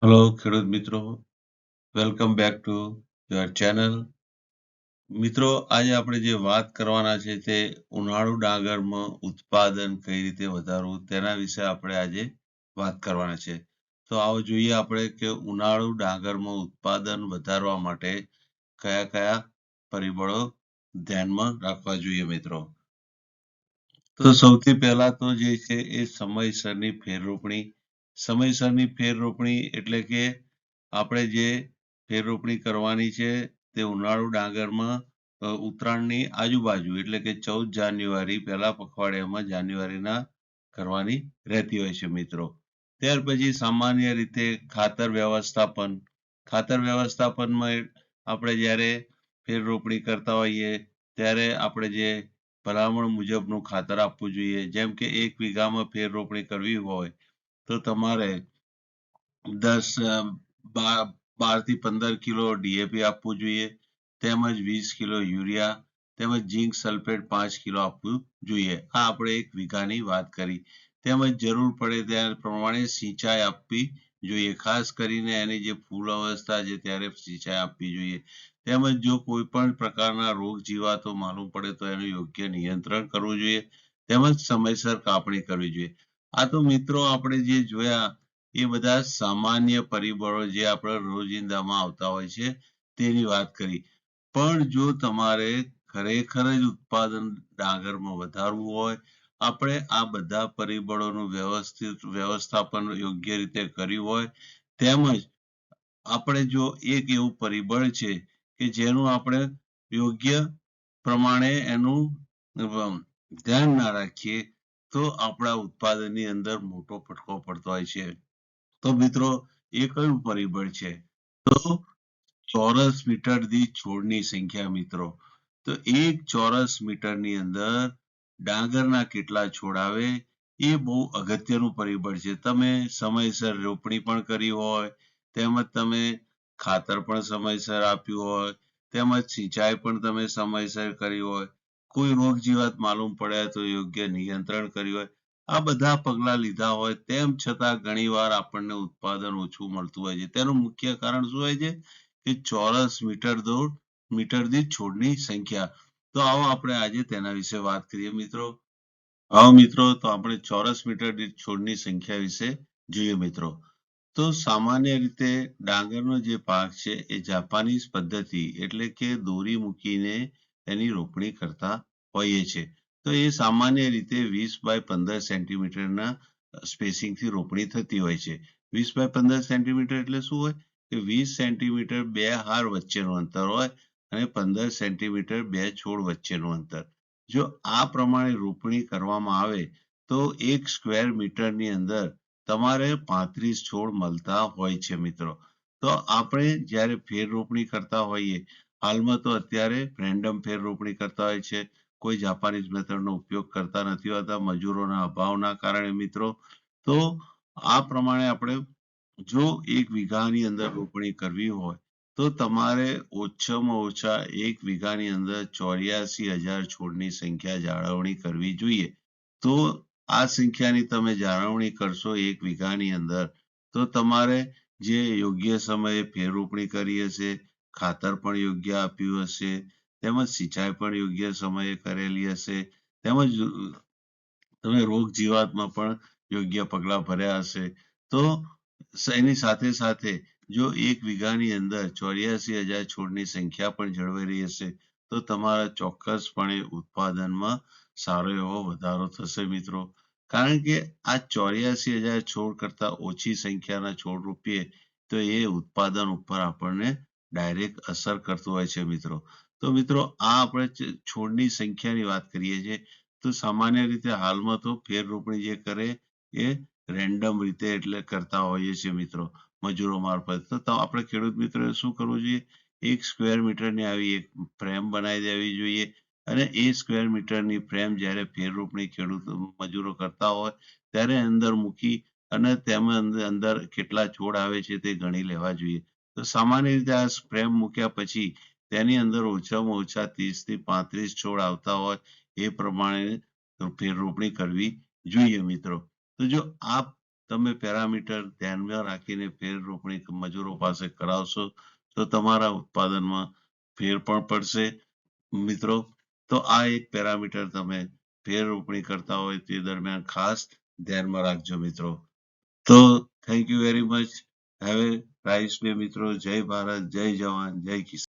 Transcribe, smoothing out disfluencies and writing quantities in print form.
Hello ખેડૂત મિત્રો, welcome back to your channel. મિત્રો, આજે આપણે જે વાત કરવાના છે તે ઉનાળુ ડાંગરમાં ઉત્પાદન કઈ રીતે વધારવું તેના વિશે આપણે આજે વાત કરવાના છે. તો આવો જોઈએ આપણે કે ઉનાળુ ડાંગરમાં ઉત્પાદન વધારવા માટે કયા કયા પરિબળો ધ્યાનમાં રાખવા જોઈએ મિત્રો. તો સૌથી પહેલા તો જે છે એ સમયસરની ફેર રોપણી. સમયસરની ફેર રોપણી એટલે કે આપણે જે ફેર રોપણી કરવાની છે તે ઉનાળુ ડાંગરમાં ઉત્તરાયણની આજુબાજુ એટલે કે 14 જાન્યુઆરી પહેલા પખવાડિયામાં જાન્યુઆરીના કરવાની રહેતી હોય છે મિત્રો. ત્યાર પછી સામાન્ય રીતે ખાતર વ્યવસ્થાપન. ખાતર વ્યવસ્થાપનમાં આપણે જ્યારે ફેર રોપણી કરતા હોઈએ ત્યારે આપણે જે ભલામણ મુજબનું ખાતર આપવું જોઈએ. જેમ કે 1 વીઘામાં ફેર રોપણી કરવી હોય તો તમારે 12 થી 15 કિલો ડીએપી આપવું જોઈએ, તેમજ 20 કિલો યુરિયા, તેમજ ઝીંક સલ્ફેટ 5 કિલો આપવું જોઈએ. આ આપણે 1 વીઘાની વાત કરી. તેમજ જરૂર પડે ત્યાં પ્રમાણે સિંચાઈ આપવી જોઈએ. ખાસ કરીને એની જે ફૂલ અવસ્થા છે ત્યારે સિંચાઈ આપવી જોઈએ. તેમજ જો કોઈ પણ પ્રકારના રોગ જીવાતો માલુમ પડે તો એનું યોગ્ય નિયંત્રણ કરવું જોઈએ. તેમજ સમયસર કાપણી કરવી જોઈએ. આ તો મિત્રો આપણે જે જોયા એ બધા સામાન્ય પરિબળો જે આપણા રોજિંદામાં આવતા હોય છે તેની વાત કરી. પણ જો તમારે ખરેખર જ ઉત્પાદન ડાંગરમાં વધારવું હોય, આપણે આ બધા પરિબળોનું વ્યવસ્થાપન યોગ્ય રીતે કર્યું હોય, તેમજ આપણે જો એક એવું પરિબળ છે કે જેનું આપણે યોગ્ય પ્રમાણે એનું ધ્યાન ના રાખીએ તો આપણા ઉત્પાદનની અંદર મોટો ફટકો પડતો હોય છે. તો મિત્રો એ કયું પરિબળ છે? તો ચોરસ મીટર દીઠ છોડની સંખ્યા મિત્રો. તો 1 ચોરસ મીટરની અંદર ડાંગરના કેટલા છોડ આવે એ બહુ અગત્યનું પરિબળ છે. તમે સમયસર રોપણી પણ કરી હોય, તેમજ તમે ખાતર પણ સમયસર આપ્યું હોય, તેમજ સિંચાઈ પણ તમે સમયસર કરી હોય, કોઈ રોગ જીવાત માલુમ પડે તો યોગ્ય નિયંત્રણ કર્યું હોય, આ બધા પગલાં લીધા હોય તેમ છતાં ઘણીવાર આપણને ઉત્પાદન ઓછું મળતું હોય છે. તેનું મુખ્ય કારણ શું હોય છે કે ચોરસ મીટર દીઠ છોડની સંખ્યા. તો આવો આપણે આજે તેના વિશે વાત કરીએ મિત્રો. આવો મિત્રો, તો આપણે ચોરસ મીટર દીઠ છોડની સંખ્યા વિશે જોઈએ મિત્રો. તો સામાન્ય રીતે ડાંગરનો જે પાક છે એ જાપાનીઝ પદ્ધતિ એટલે કે દોરી મૂકીને એની રોપણી કરતા હોઈએ છે. તો એ સામાન્ય રીતે 20 બાય 15 સેન્ટીમીટરના સ્પેસિંગથી રોપણી થતી હોય છે. 20 બાય 15 સેન્ટીમીટર એટલે શું હોય કે 20 સેન્ટીમીટર બે હાર વચ્ચેનું અંતર હોય અને 15 સેન્ટીમીટર બે છોડ વચ્ચેનું અંતર. જો આ પ્રમાણે રોપણી કરવામાં આવે તો 1 સ્ક્વેર મીટરની અંદર તમારે 35 છોડ મળતા હોય છે મિત્રો. તો આપણે જ્યારે ફેર રોપણી કરતા હોઈએ, હાલમાં તો અત્યારે રેન્ડમ ફેર રોપણી કરતા હોય છે. કોઈ જાપાનીઝ મેથડનો ઉપયોગ કરતા નથી હોતા મજૂરોના અભાવના કારણે મિત્રો. તો આ પ્રમાણે આપણે જો 1 વીઘાની અંદર રોપણી કરવી હોય તો તમારે ઓછામાં ઓછા 1 વીઘાની અંદર 84,000 છોડની સંખ્યા જાળવણી કરવી જોઈએ. તો આ સંખ્યાની તમે જાળવણી કરશો 1 વીઘાની અંદર તો તમારે જે યોગ્ય સમયે ફેર રોપણી કરી હશે, ખાતર પણ યોગ્ય આપ્યું હશે, તેમજ સિંચાઈ પણ યોગ્ય સમયે કરેલી હશે, તેમજ તમે રોગ જીવાતમાં પણ યોગ્ય પગલાં ભર્યા હશે. તો એની સાથે સાથે જો 1 વીઘાની અંદર 84,000 છોડની સંખ્યા પણ જળવાઈ રહી હશે તો તમારા ચોક્કસપણે ઉત્પાદનમાં સારો એવો વધારો થશે મિત્રો. કારણ કે આ 84,000 છોડ કરતાં ઓછી સંખ્યાના છોડ રોપીએ તો એ ઉત્પાદન ઉપર આપણને ડાયરેક્ટ અસર કરતું હોય છે મિત્રો. તો મિત્રો આ આપણે છોડની સંખ્યાની વાત કરીએ છીએ. તો સામાન્ય રીતે હાલમાં તો ફેર રોપણી જે કરે એ રેન્ડમ રીતે એટલે કરતા હોઈએ છીએ મિત્રો મજૂરો મારફત. તો આપણે ખેડૂત મિત્રોએ શું કરવું જોઈએ? 1 સ્ક્વેર મીટરની આવી એક ફ્રેમ બનાવી દેવી જોઈએ અને એ સ્ક્વેર મીટરની ફ્રેમ જ્યારે ફેર રોપણી ખેડૂત મજૂરો કરતા હોય ત્યારે અંદર મૂકી અને તેમાં અંદર કેટલા છોડ આવે છે તે ગણી લેવા જોઈએ. તો સામાન્ય રીતે આ ફ્રેમ મૂક્યા પછી તેની અંદર ઓછામાં ઓછા 30 થી 35 છોડ આવતા હોય એ પ્રમાણે ફેર રોપણી કરવી જોઈએ મિત્રો. તો જો આ તમે પેરામીટર ધ્યાનમાં રાખીને ફેર રોપણી મજૂરો પાસે કરાવશો તો તમારા ઉત્પાદનમાં ફેર પણ પડશે મિત્રો. તો આ એક પેરામીટર તમે ફેર રોપણી કરતા હોય તે દરમિયાન ખાસ ધ્યાનમાં રાખજો મિત્રો. તો thank you very much. Have a nice day મિત્રો. જય ભારત, જય જવાન, જય કિસાન.